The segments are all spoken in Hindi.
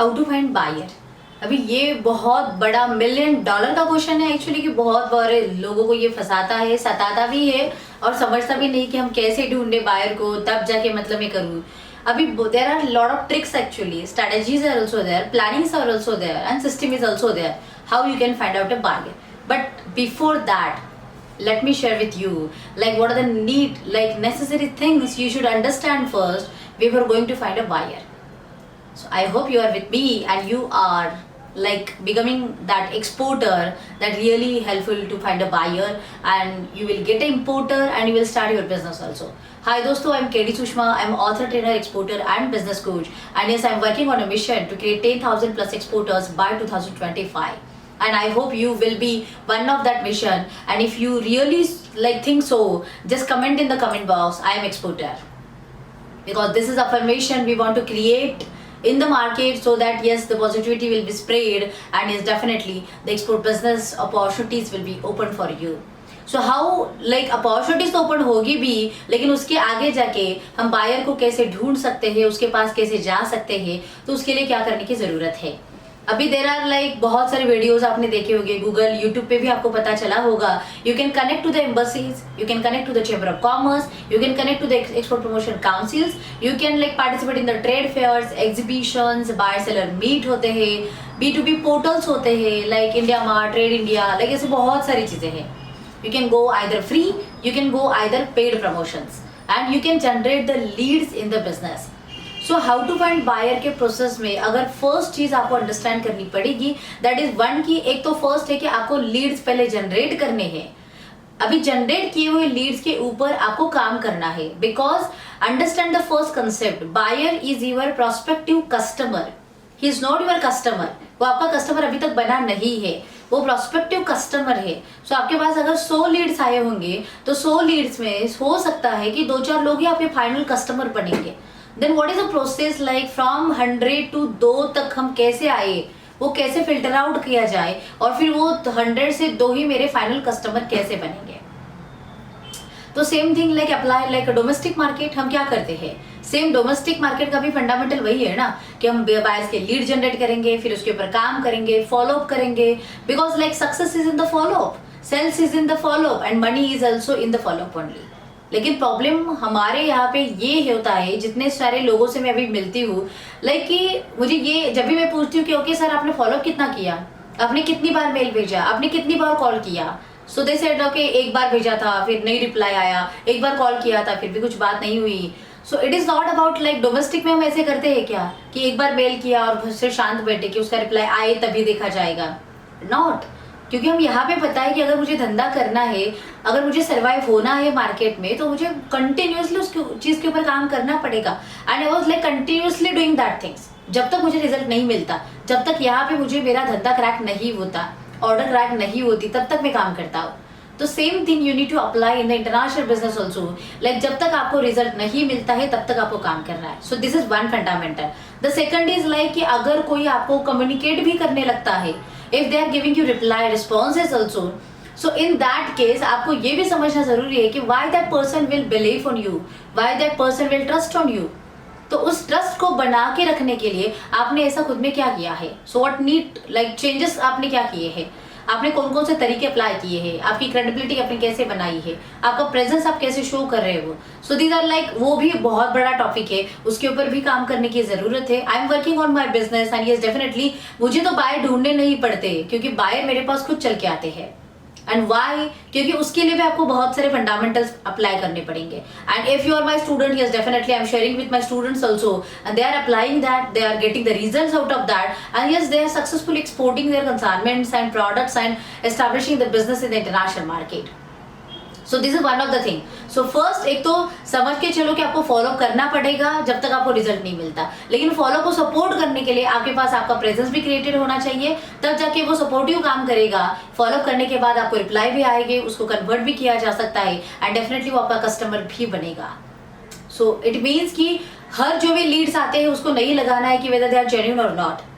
How to find buyer. अभी ये बहुत बड़ा $1,000,000 का क्वेश्चन है एक्चुअली, कि बहुत बार लोगों को ये फंसाता है, सताता भी है और समझता भी नहीं कि हम कैसे ढूंढे बायर को, तब जाके मतलब मैं करूँ। अभी there are lot of tricks actually, strategies are also there, plannings are also there, and system is also there how you can find out a buyer. But before that, let me share with you like what are the necessary things you should understand first before going to find a buyer. So I hope you are with me and you are like becoming that exporter that really helpful to find a buyer, and you will get an importer and you will start your business also. Hi dosto, I'm KD Sushma. I'm author, trainer, exporter and business coach, and yes, I'm working on a mission to create 10,000 plus exporters by 2025. And I hope you will be one of that mission, and if you really like think so, just comment in the comment box, I am exporter, because this is affirmation we want to create in the market, so that yes, the positivity will be spread, and yes, definitely the export business opportunities will be open for you. So how like opportunities तो open होगी भी, लेकिन उसके आगे जाके हम बायर को कैसे ढूंढ सकते हैं, उसके पास कैसे जा सकते हैं, तो उसके लिए क्या करने की जरूरत है। अभी देर आर लाइक बहुत सारे वीडियोस आपने देखे होंगे, गूगल यूट्यूब पे भी आपको पता चला होगा। You can connect to the embassies, you can connect to the chamber of commerce, you can connect to the export promotion councils, you can like participate in the trade fairs, exhibitions, buyer seller meet होते हैं, B2B पोर्टल्स होते हैं like India mart, trade India, like ऐसे बहुत सारी चीजें हैं। You can go either free, you can go either paid promotions, and you can generate the leads in the business. So how to find buyer के प्रोसेस में अगर फर्स्ट चीज आपको अंडरस्टैंड करनी पड़ेगी, दैट इज वन की एक तो फर्स्ट है कि आपको लीड्स पहले जनरेट करने हैं। अभी जनरेट किए हुए लीड्स के ऊपर आपको काम करना है, because understand the first concept, buyer is your prospective customer, he is not your customer. वो आपका कस्टमर अभी तक बना नहीं है, वो प्रोस्पेक्टिव कस्टमर है। सो आपके पास अगर 100 लीड्स आए होंगे तो 100 लीड्स में हो सकता है कि 2-4 लोग ही आपके फाइनल कस्टमर बनेंगे। Then what is the process like from 100 to 2 तक हम कैसे आए, वो कैसे फिल्टर आउट किया जाए, और फिर वो 100 से 2 ही मेरे फाइनल कस्टमर कैसे बनेंगे। तो same thing like apply like domestic market, हम क्या करते हैं, सेम डोमेस्टिक मार्केट का भी फंडामेंटल वही है ना, कि हम बायर्स के लीड जनरेट करेंगे, फिर उसके ऊपर काम करेंगे, फॉलो अप करेंगे, because like success is in the follow up, sales is in the follow up, and money is also in the follow up only. लेकिन प्रॉब्लम हमारे यहाँ पे ये होता है, जितने सारे लोगों से मैं अभी मिलती हूँ, लाइक कि मुझे ये जब भी मैं पूछती हूँ कि ओके सर आपने फॉलो अप कितना किया, आपने कितनी बार मेल भेजा, आपने कितनी बार कॉल किया, सो दे सेड ओके एक बार भेजा था फिर नहीं रिप्लाई आया, एक बार कॉल किया था फिर भी कुछ बात नहीं हुई। So it is not about like domestic में हम ऐसे करते हैं क्या कि एक बार मेल किया और फिर शांत बैठे कि उसका रिप्लाई आए तभी देखा जाएगा, नॉट। क्योंकि हम यहाँ पे पता है कि अगर मुझे धंधा करना है, अगर मुझे सर्वाइव होना है मार्केट में, तो मुझे कंटिन्यूसली उस चीज के ऊपर काम करना पड़ेगा। And I was like continuously doing that things, जब तक मुझे रिजल्ट नहीं मिलता, जब तक यहाँ पे मुझे मेरा धंधा क्रैक नहीं होता, ऑर्डर क्रैक नहीं होती, तब तक मैं काम करता हूँ। तो same thing you need to apply in the international business also, like जब तक आपको रिजल्ट नहीं मिलता है तब तक आपको काम करना है। So this is one fundamental. The second is like कि अगर कोई आपको कम्युनिकेट भी करने लगता है, if they are giving you reply responses also, so in that case आपको ये भी समझना जरूरी है कि why that person will believe on you, why that person will trust on you. तो उस ट्रस्ट को बना के रखने के लिए आपने ऐसा खुद में क्या किया है, so what need like changes आपने क्या किए हैं, आपने कौन कौन से तरीके अप्लाई किए हैं, आपकी क्रेडिबिलिटी आपने कैसे बनाई है, आपका प्रेजेंस आप कैसे शो कर रहे हो। सो दीज आर लाइक, वो भी बहुत बड़ा टॉपिक है, उसके ऊपर भी काम करने की जरूरत है। I am working on my business and yes definitely मुझे तो बायर ढूंढने नहीं पड़ते, क्योंकि बायर मेरे पास खुद चल के आते हैं। एंड वाई, क्योंकि उसके लिए भी आपको बहुत सारे फंडामेंटल्स अप्लाई करने पड़ेंगे। And if you are my student, yes definitely I am sharing with my students also, and they are applying that, they are getting the results out of that, and yes they are successfully exporting their consignments and products and establishing the business in the international market. So this is one of the thing. So first एक तो समझ के चलो कि आपको फॉलो करना पड़ेगा जब तक आपको रिजल्ट नहीं मिलता, लेकिन फॉलो को सपोर्ट करने के लिए आपके पास आपका प्रेजेंस भी क्रिएटेड होना चाहिए, तब जाके वो सपोर्टिव काम करेगा। फॉलो करने के बाद आपको रिप्लाई भी आएगी, उसको कन्वर्ट भी किया जा सकता है, एंड डेफिनेटली वो आपका कस्टमर भी बनेगा। सो इट मीन्स कि हर जो भी लीड्स आते हैं उसको नहीं लगाना है कि वेदर दे आर जेन्युइन और नॉट।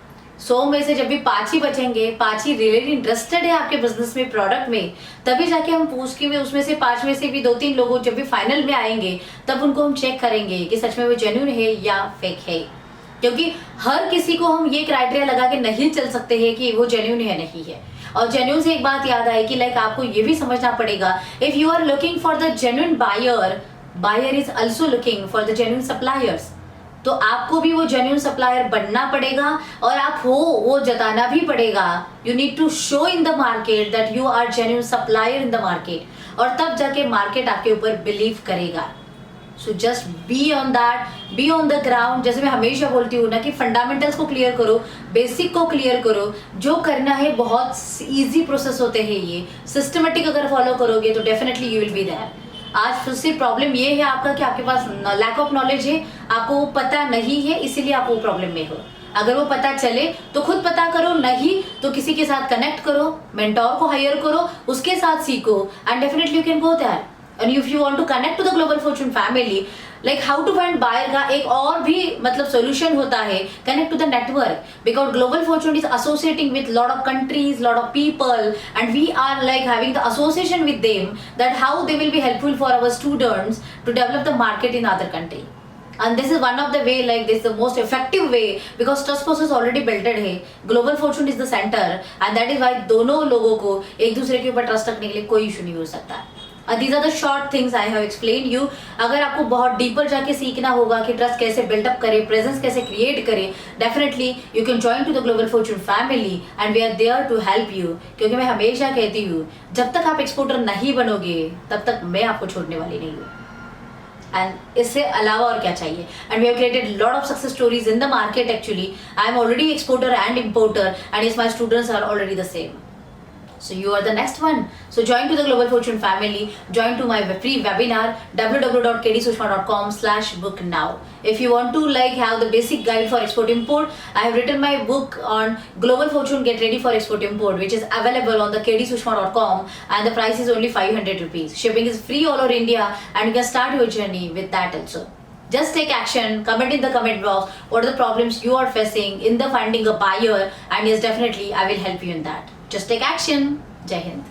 100 में से जब भी 5 ही बचेंगे, 5 ही रियली इंटरेस्टेड है आपके बिजनेस में, प्रोडक्ट में, तभी जाके हम पूछ के उसमें से 5 में से भी 2-3 लोगों जब भी फाइनल में आएंगे, तब उनको हम चेक करेंगे कि सच में वो जेन्युइन है या फेक है। क्योंकि हर किसी को हम ये क्राइटेरिया लगा के नहीं चल सकते हैं कि वो जेन्यून है नहीं है। और जेन्यून से एक बात याद आई कि लाइक आपको ये भी समझना पड़ेगा, if you are looking for the genuine buyer, buyer is also looking for the genuine suppliers. तो आपको भी वो जेन्यून सप्लायर बनना पड़ेगा और आप हो वो जताना भी पड़ेगा। You need to show in the market that you are genuine supplier in the market, और तब जाके मार्केट आपके ऊपर बिलीव करेगा। So just be on that, be on the ground. जैसे मैं हमेशा बोलती हूँ ना कि फंडामेंटल्स को क्लियर करो, बेसिक को क्लियर करो। जो करना है बहुत इजी प्रोसेस होते हैं, ये सिस्टमेटिक अगर फॉलो करोगे तो definitely you will be there. आज फिर से प्रॉब्लम ये है आपका कि आपके पास लैक ऑफ नॉलेज है, आपको वो पता नहीं है, इसीलिए आप वो प्रॉब्लम में हो। अगर वो पता चले तो खुद पता करो, नहीं तो किसी के साथ कनेक्ट करो, मेंटोर को हायर करो, उसके साथ सीखो, and definitely you can go there. And if you want to connect to the Global Fortune family, like how to find buyer का एक और भी मतलब सोल्यूशन होता है, connect to the network, because Global Fortune is associating with lot of countries, lot of people, and we are like having the association with them, that how they will be helpful for our students to develop the market in other country. And this is one of the way, like this is the most effective way, because trust process already built है, global fortune is the center, and that is why दोनों लोगों को एक दूसरे के ऊपर ट्रस्ट रखने के लिए कोई इशू नहीं हो सकता। These are the short things I have explained you। अगर आपको बहुत डीपर जाके सीखना होगा कि ट्रस्ट कैसे बिल्डअप करे, प्रेजेंस कैसे क्रिएट करे, definitely you can join to the Global Fortune family, and we are there to help you. क्योंकि मैं हमेशा कहती हूँ, जब तक आप एक्सपोर्टर नहीं बनोगे तब तक मैं आपको छोड़ने वाली नहीं हूँ। एंड इससे अलावा और क्या चाहिए। And we have created lot of success stories in the market. Actually I am already exporter and importer, and is my students are already the same. So you are the next one. So join to the Global Fortune family. Join to my free webinar www.kdsushma.com/book now. If you want to like have the basic guide for export import, I have written my book on Global Fortune Get Ready for Export Import, which is available on the kdsushma.com, and the price is only 500 rupees. Shipping is free all over India, and you can start your journey with that also. Just take action. Comment in the comment box what are the problems you are facing in the finding a buyer, and yes, definitely I will help you in that. Just take action. Jai Hind.